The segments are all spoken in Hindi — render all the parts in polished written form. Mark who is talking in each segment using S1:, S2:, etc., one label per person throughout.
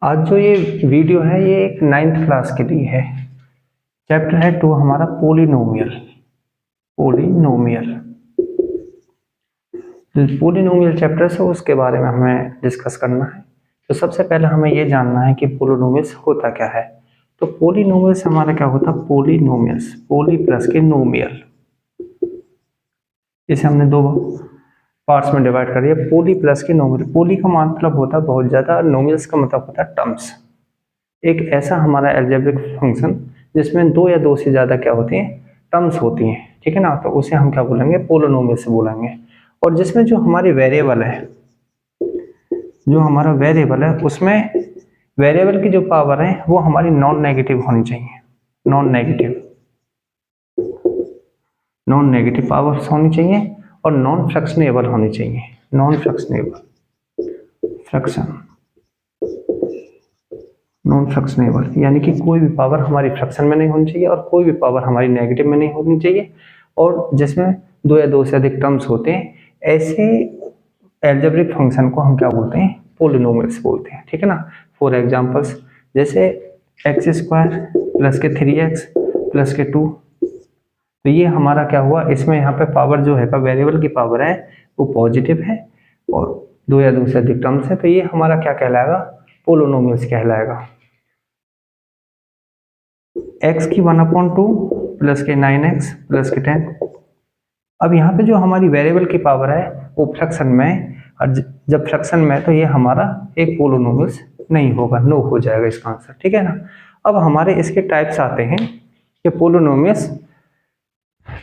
S1: आज जो ये वीडियो है ये एक 9th क्लास के लिए है। चैप्टर है 2 हमारा पोलिनोमियल। पोलिनोमियल चैप्टर से उसके बारे में हमें डिस्कस करना है। तो सबसे पहले हमें ये जानना है कि पोलिनोमियल्स होता क्या है। तो पोलिनोमियल्स हमारा क्या होता है, पोलिनोमियल्स पोली प्लस के नोमियल, इसे हमने दो पार्ट्स में डिवाइड कर दिया। पोली प्लस के नोमियल, पोली का मतलब होता है बहुत ज्यादा और नोमियल्स का मतलब होता है टर्म्स। एक ऐसा हमारा एल्जेब्रिक फंक्शन जिसमें दो या दो से ज्यादा क्या होती हैं, टर्म्स होती हैं, ठीक है ना। तो उसे हम क्या बोलेंगे, पोलिनोमियल से बोलेंगे। और जिसमें जो हमारी वेरिएबल है, जो हमारा वेरिएबल है उसमें वेरिएबल की जो पावर है वो हमारी नॉन नेगेटिव होनी चाहिए। नॉन नेगेटिव पावर्स होनी चाहिए और नॉन फ्रैक्शनेबल होनी चाहिए। नॉन फ्रैक्शनेबल यानी कि कोई भी पावर हमारी फ्रैक्शन में नहीं होनी चाहिए और कोई भी पावर हमारी नेगेटिव में नहीं होनी चाहिए। और जिसमें दो या दो से अधिक टर्म्स होते हैं, ऐसे एल्जेब्रिक फंक्शन को हम क्या बोलते हैं, पोलिनोमियल्स बोलते हैं, ठीक है ना। फॉर एग्जांपल्स जैसे x² प्लस के 3x प्लस के 2, तो ये हमारा क्या हुआ, इसमें यहाँ पे पावर जो है का वेरिएबल की पावर है वो पॉजिटिव है और दो या दो से अधिक टर्म्स है, तो ये हमारा क्या कहलाएगा, पोलिनोमियल्स कहलाएगा। x की 1/2 प्लस के 9x प्लस के 10। अब यहाँ पे जो हमारी वेरिएबल की पावर है वो फ्रैक्शन में, और जब फ्रैक्शन में तो ये हमारा एक पोलिनोमियल्स नहीं होगा, नो हो जाएगा इसका आंसर, ठीक है ना। अब हमारे इसके टाइप्स आते हैं कि पोलिनोमियल्स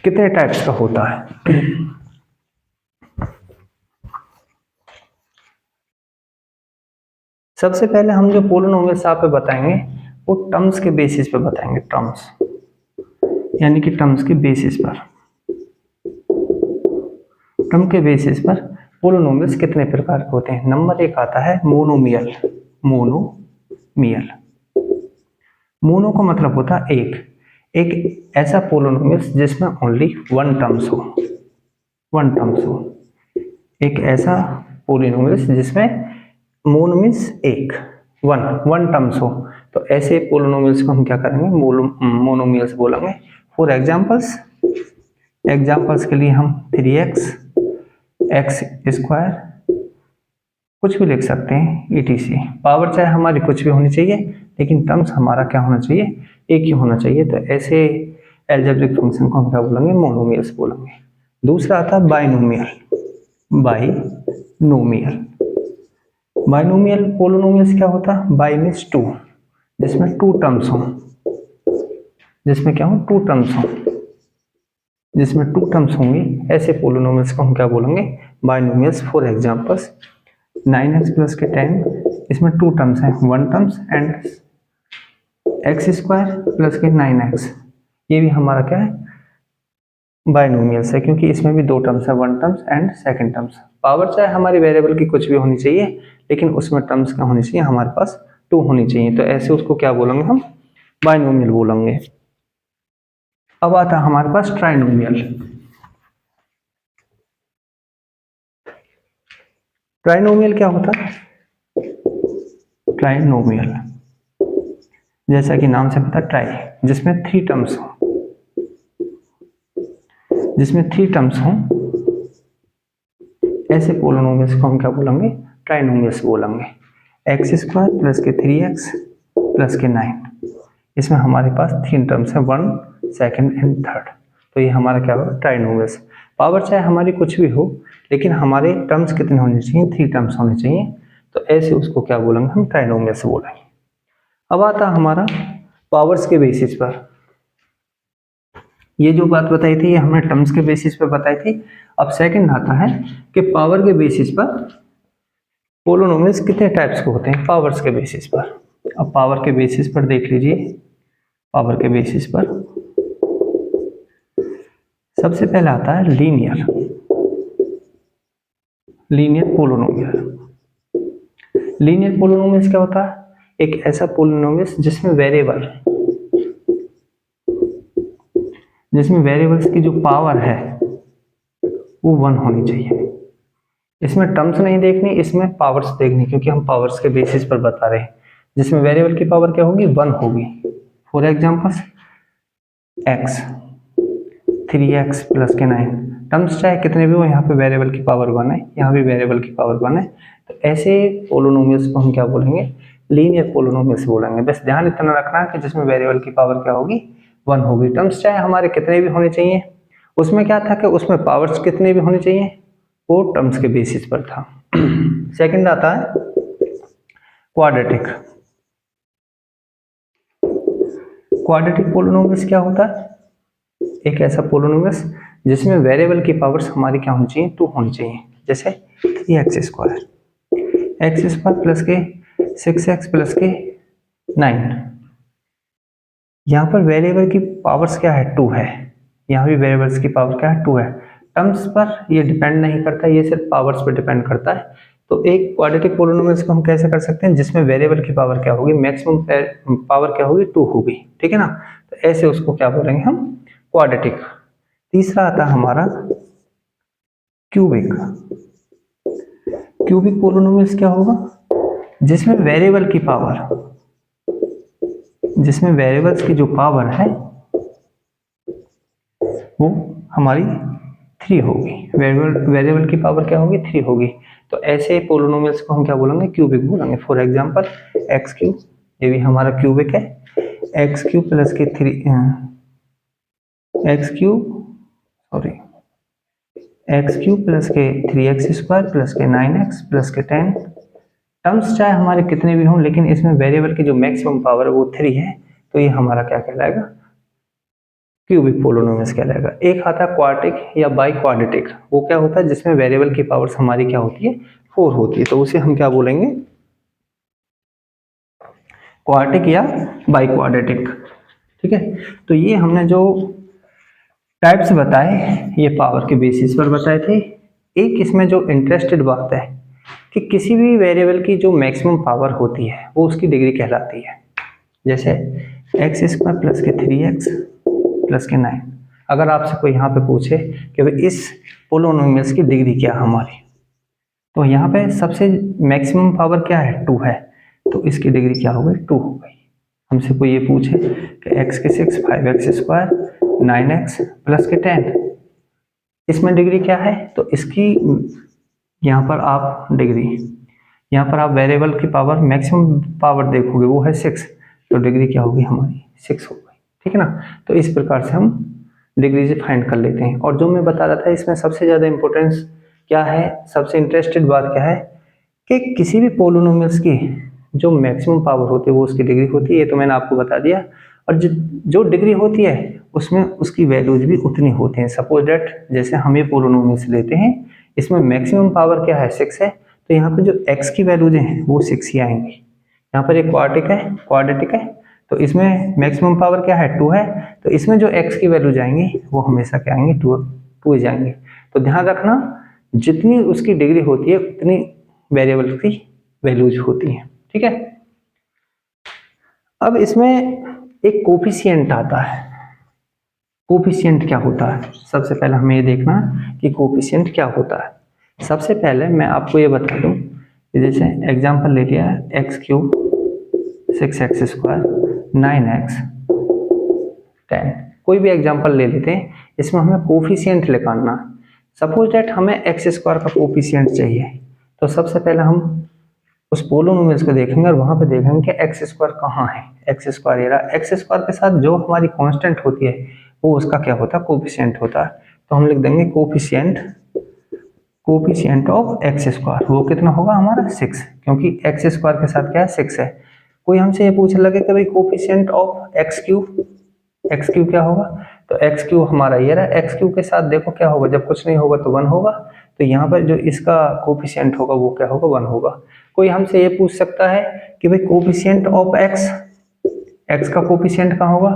S1: कितने टाइप्स का होता है। सबसे पहले हम जो पोलिनोमियल्स आप पे बताएंगे वो टर्म्स के बेसिस पे बताएंगे, टर्म्स यानी कि टर्म्स के बेसिस पर, टर्म के बेसिस पर पोलिनोमियल्स कितने प्रकार के होते हैं। नंबर एक आता है मोनोमियल। मोनो का मतलब होता है एक ऐसा पोलिनोमियल्स जिसमें ओनली वन टर्म्स हो। एक ऐसा पोलिनोमियल्स जिसमें मोनो मीन्स एक, वन टर्म्स हो, तो ऐसे पोलिनोमियल्स को हम क्या करेंगे, मोनोमियल्स बोलेंगे। फॉर एग्जाम्पल्स के लिए हम 3x x² कुछ भी लिख सकते हैं etc। पावर चाहे हमारी कुछ भी होनी चाहिए लेकिन टर्म्स हमारा क्या होना चाहिए, एक ही होना चाहिए। तो ऐसे एल्जेब्रिक फंक्शन को हम क्या बोलेंगे, मोनोमियल्स बोलेंगे। दूसरा आता है बाइनोमियल पोलिनोमियल्स क्या होता है, बाई मीन्स टू, जिसमें टू टर्म्स हो, जिसमें टू टर्म्स होंगी, ऐसे पोलिनोमियल्स को हम क्या बोलेंगे, binomials. For examples 9x plus के 10, इसमें टू टर्म्स हैं, one terms, and x² plus के 9x, ये भी हमारा क्या है, बाइनोमियल्स है, क्योंकि इसमें भी दो टर्म्स है, one terms and second terms. Power चाहे हमारी वेरिएबल की कुछ भी होनी चाहिए लेकिन उसमें टर्म्स क्या होनी चाहिए, हमारे पास टू होनी चाहिए, तो ऐसे उसको क्या बोलेंगे, हम बाइनोमियल बोलेंगे। अब आता है हमारे पास ट्राइनोमियल। ट्राइनोमियल क्या होता है, ट्राइनोमियल जैसा कि नाम से पता, ट्राई जिसमें थ्री टर्म्स हो, ऐसे पोलिनोमियल्स को हम क्या बोलेंगे, ट्राइनोमियल्स बोलेंगे। x² प्लस के 3x प्लस के 9, इसमें हमारे पास तीन टर्म्स है, वन, सेकंड एंड थर्ड, तो ये हमारा क्या होगा, ट्राइनोमियल्स। पावर चाहे हमारी कुछ भी हो लेकिन हमारे टर्म्स कितने होने चाहिए, थ्री टर्म्स होने चाहिए, तो ऐसे उसको क्या बोलेंगे, हम ट्राइनोमियल्स बोलेंगे। अब आता हमारा पावर्स के बेसिस पर। ये जो बात बताई थी ये हमने टर्म्स के बेसिस पर बताई थी। अब सेकंड आता है कि पावर के बेसिस पर पोलिनोमियल्स कितने टाइप्स के होते हैं, पावर्स के बेसिस पर। अब पावर के बेसिस पर देख लीजिए, पावर के बेसिस पर सबसे पहला आता है लीनियर पोलिनोमियल। लीनियर पोलिनोमियल्स क्या होता है, एक ऐसा पोलिनोमियल्स जिसमें वेरिएबल्स की जो पावर है वो वन होनी चाहिए। इसमें टर्म्स नहीं देखनी, इसमें पावर्स देखनी, क्योंकि हम पावर्स के बेसिस पर बता रहे हैं। जिसमें वेरिएबल की पावर क्या होगी 1 होगी। For example x 3x plus के 9 टर्म्स चाहे कितने भी हो, यहाँ पे वेरिएबल की पावर 1 है, यहाँ भी वेरिएबल की पावर 1 है। तो ऐसे पोलिनोमियल्स को हम क्या बोलेंगे, लीनियर पोलिनोमियल्स बोलेंगे। बस ध्यान इतना रखना है कि जिसमें वेरिएबल की पावर क्या होगी 1 होगी। टर्म्स चाहे हमारे कितने भी होने चाहिए, उसमें क्या था कि उसमें पावर्स कितने भी होने चाहिए, वो टर्म्स के बेसिस पर था। सेकंड आता है क्वाड्रेटिक। क्वाड्रेटिक पोलिनोमियल्स क्या होता है, एक ऐसा पोलिनोमियल्स जिसमें वेरिएबल की पावर्स हमारी क्या होनी चाहिए 2 होनी चाहिए। जैसे 3x square, x square plus के 6x प्लस के 9। यहाँ पर वेरिएबल की पावर्स क्या है 2 है, यहाँ भी वेरिएबल्स की पावर क्या है 2 है। टर्म्स पर ये डिपेंड नहीं करता, ये सिर्फ पावर्स पर डिपेंड करता है। तो एक क्वाड्रेटिक पोलिनोमियल्स को हम कैसे कर सकते हैं, जिसमें वेरिएबल की पावर क्या होगी, मैक्सिमम पावर क्या होगी 2 होगी, ठीक है ना। तो ऐसे उसको क्या बोलेंगे हम, क्वाड्रेटिक। तीसरा आता है हमारा क्यूबिक। क्यूबिक पोलिनोमियल्स क्या होगा, जिसमें वेरिएबल की पावर, जिसमें वेरिएबल्स की जो पावर है वो हमारी 3 होगी। वेरिएबल की पावर क्या होगी 3 होगी। तो ऐसे पोलिनोमियल्स को हम क्या बोलेंगे, क्यूबिक बोलेंगे। फॉर एग्जांपल एक्स क्यूब, ये भी हमारा क्यूबिक है। एक्स क्यूब प्लस के 3 एक्स क्यूब प्लस के 3x स्क्वायर प्लस के 9x प्लस के 10। टर्म्स चाहे हमारे कितने भी हों, लेकिन इसमें वेरिएबल की जो मैक्सिमम पावर है वो 3 है। तो ये हमारा क्या कहलाएगा, क्यूबिक पोलिनोमियल्स कहलाएगा। एक आता है क्वाड्रेटिक या बाई क्वाड्रेटिक। वो क्या होता है, जिसमें वेरिएबल की पावर्स हमारी क्या होती है 4 होती है। तो उसे हम क्या बोलेंगे, क्वाड्रेटिक या बाई क्वाड्रेटिक, ठीक है। तो ये हमने जो टाइप्स बताए ये पावर के बेसिस पर बताए थे। एक इसमें जो इंटरेस्टेड बात है कि किसी भी वेरिएबल की जो मैक्सिमम पावर होती है वो उसकी डिग्री कहलाती है। जैसे एक्स स्क्वायर प्लस के 3x प्लस के 9। अगर आपसे कोई यहाँ पे पूछे कि भाई इस पोलिनोमियल्स की डिग्री क्या है हमारी, तो यहाँ पे सबसे मैक्सिमम पावर क्या है 2 है, तो इसकी डिग्री क्या हो गई 2 हो गई। हमसे कोई ये पूछे कि x के 6 5x स्क्वायर 9x प्लस के 10, इसमें डिग्री क्या है, तो इसकी यहाँ पर आप डिग्री, यहाँ पर आप वेरिएबल की पावर मैक्सिमम पावर देखोगे वो है 6, तो डिग्री क्या होगी हमारी 6 हो गई, ठीक है ना। तो इस प्रकार से हम डिग्री से फाइंड कर लेते हैं। और जो मैं बता रहा था इसमें सबसे ज़्यादा इंपॉर्टेंस क्या है, सबसे इंटरेस्टेड बात क्या है कि किसी भी पोलिनोमियल्स की जो मैक्सिमम पावर होती है वो उसकी डिग्री होती है। ये तो मैंने आपको बता दिया। और जो डिग्री होती है उसमें उसकी वैल्यूज भी उतनी होती हैं। सपोज डेट जैसे हम ये पोलिनोमियल्स लेते हैं, इसमें मैक्सिमम पावर क्या है 6 है, तो यहाँ पे जो x की वैल्यूज हैं वो 6 ही आएंगी। यहाँ पर एक क्वाड्रेटिक है तो इसमें मैक्सिमम पावर क्या है 2 है, तो इसमें जो x की वैल्यू जाएंगी वो हमेशा क्या आएंगी 2 ही जाएंगे। तो ध्यान रखना जितनी उसकी डिग्री होती है उतनी वेरिएबल की वैल्यूज होती हैं, ठीक है। अब इसमें एक कोफिशिएंट आता है। कोफिशिएंट क्या होता है, सबसे पहले हमें ये देखना कि कोफिशिएंट क्या होता है। सबसे पहले मैं आपको ये बता दूं कि जैसे एग्जांपल ले लिया है x cube 6x square 9x 10, कोई भी एग्जांपल ले लेते हैं। इसमें हमें कोफिशिएंट निकालना। सपोज दैट हमें एक्स स्क्वायर का कोफिशिएंट चाहिए, तो सबसे पहले हम उस पोलिनोमियल्स को देखेंगे और वहां पे देखेंगे कि एक्स स्क्वायर कहाँ है। एक्स स्क्वायर ये रहा, एक्स स्क्वायर के साथ जो हमारी कांस्टेंट होती है वो उसका क्या होता है कोफिशिएंट होता है। तो हम लिख देंगे कोफिशिएंट ऑफ एक्स स्क्वायर, वो कितना होगा हमारा 6, क्योंकि एक्स स्क्वायर के साथ क्या है 6 है। कोई हमसे ये पूछने लगे कि भाई कोफिशिएंट ऑफ एक्स क्यूब क्या होगा, तो एक्स क्यूब हमारा ये रहा। एक्स क्यूब के साथ देखो क्या होगा, जब कुछ नहीं होगा तो 1 होगा, तो यहाँ पर जो इसका कोफिशिएंट होगा वो क्या होगा 1 होगा। कोई हमसे ये पूछ सकता है कि भाई कोफिशिएंट ऑफ एक्स का कोफिशिएंट कहाँ होगा,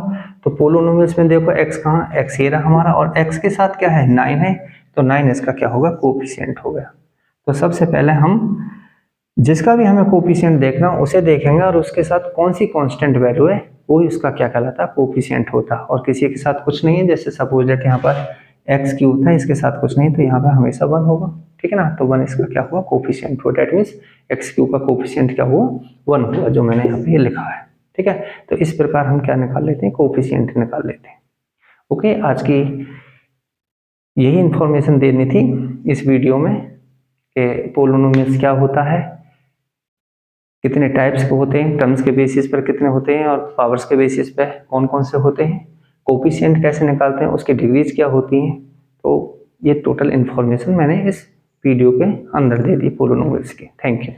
S1: तो पोलिनोमियल्स में देखो एक्स कहाँ, एक्स ये रहा हमारा, और एक्स के साथ क्या है 9 है, तो 9 इसका क्या होगा कोफिशिएंट हो गया। तो सबसे पहले हम जिसका भी हमें कोफिशिएंट देखना उसे देखेंगे और उसके साथ कौन सी कांस्टेंट वैल्यू है वही उसका क्या कहलाता है कोफिशिएंट होता है। और किसी के साथ कुछ नहीं है, जैसे सपोज दैट यहाँ पर एक्स क्यूब था, इसके साथ कुछ नहीं, तो यहाँ पर हमेशा 1 होगा। ठीक है ना। तो 1 इसका क्या हुआ, कोफिशिएंट हुआ, दैट मीन्स एक्स क्यू का कोफिशिएंट क्या हुआ, 1 हुआ, जो मैंने यहाँ पे लिखा है। ठीक है, तो इस प्रकार हम क्या निकाल लेते हैं, कोफिशिएंट निकाल लेते हैं। ओके, आज की यही इंफॉर्मेशन देनी थी इस वीडियो में कि पोलिनोमियल्स क्या होता है, कितने टाइप्स के होते हैं, टर्म्स के बेसिस पर कितने होते हैं और पावर्स के बेसिस पर कौन कौन से होते हैं, कोफिशिएंट कैसे निकालते हैं, उसकी डिग्रीज क्या होती हैं। तो ये टोटल इंफॉर्मेशन मैंने इस वीडियो के अंदर दे दी पोलिनोमियल्स की। Thank you.